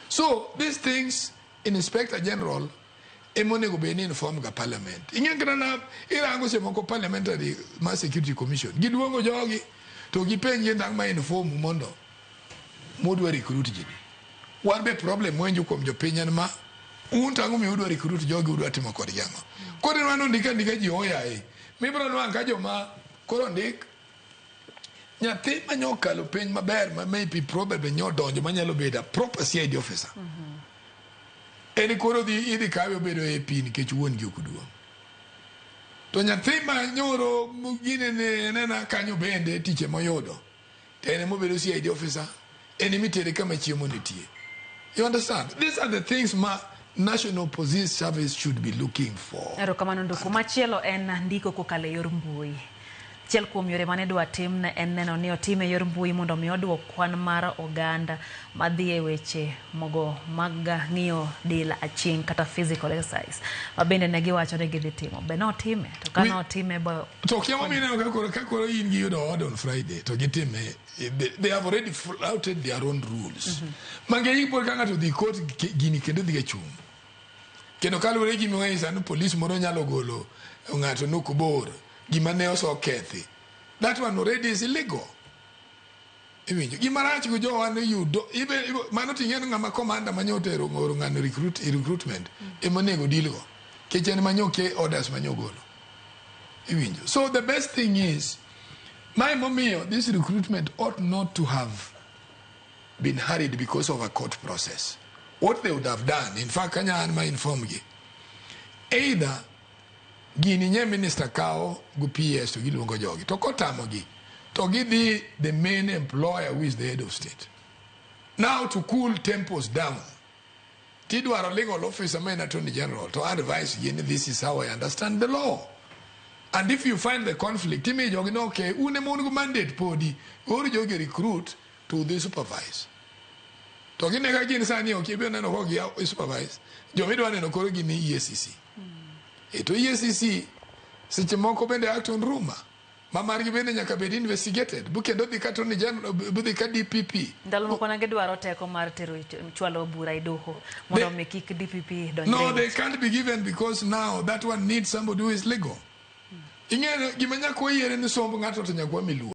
So these things in Inspector General onego be ni inform ga parliament. Ing'e na irango se moko parliamentary mass security commission. Giduongo jogi to gipenje ndang ma inform mondo modwa recruit ji. Wan be problem mwenjo kuom jopiny ma untango mi udwa recruit jogi udwa timo kod yango. Koro wano ndika ji oyae. Mibro nwang ka joma koro ndik nyathi manyokalo piny maber ma maybe probably nyodonjo manyalo bedo proper CID officer. Eni koro idhi kawe obedo e pin nikech wuon gi okuduong. To nyathi ma nyoro gine nena kanyo bende tiche moyudo. Ene mobedo CID officer, eni mitere kama chiemo nitie. You understand? These are the things National Police Service should be looking for. Erokamano Nduku, machielo en ndiko kokalo yor mbui. Achiel kuom yore mane dwa tim ne en neno ni otime yor mbui mondo mi oduok kwan mar oganda madhi e weche mogo mag ng'iyo del aching kata physical exercise. Mabende ne giwacho ni gidhi timo. Be notime to ka notime bo to kiamo mine ka koro in gi yudo order on Friday to gitime. They have already flouted their own rules. Mang'eny por ka ng'ato dhi court gini kendo dhi chung. Kendo kalure gi miwa isa no police moro nyalo golo ng'ato nokobor. Gimane oso kethi. That one already is illegal. Gimarachi go jo wan yudo even mano ting'en ng'ama komanda manyotero ngoro ng'ano recruitment emonego dilgo. Kechen manyoke orders manyogolo. So the best thing is my momio this recruitment ought not to have been hurried because of a court process. What they would have done, in fact, kanya anma inform gi. Either gini nye minister kao gu PS to giluongo jogi to kotamo gi to gidhi the main employer who is the head of state. Now to cool tempos down, tidwaro legal officer main attorney general to advise you, this is how I understand the law. And if you find the conflict, ime jogi no okay, une mongo mandate podi, or jogi recruit to the supervise. To gine ka gini sani okay, be nano hogi ya supervise. Jomido wane no koro gini EACC. To EACC, seche moko bende act on rumor. Mamargi bende nyaka bedi investigated. Buke do dhika attorney general, budhi ka DPP. Ndalo moko na gidwaro teko mar tero chwalo bura doho. Mondo mekik DPP donje. No, they can't be given because now that one needs somebody who is legal. Ing'e gima nyako yiere ni sombo ng'ato to nyakwa miluo.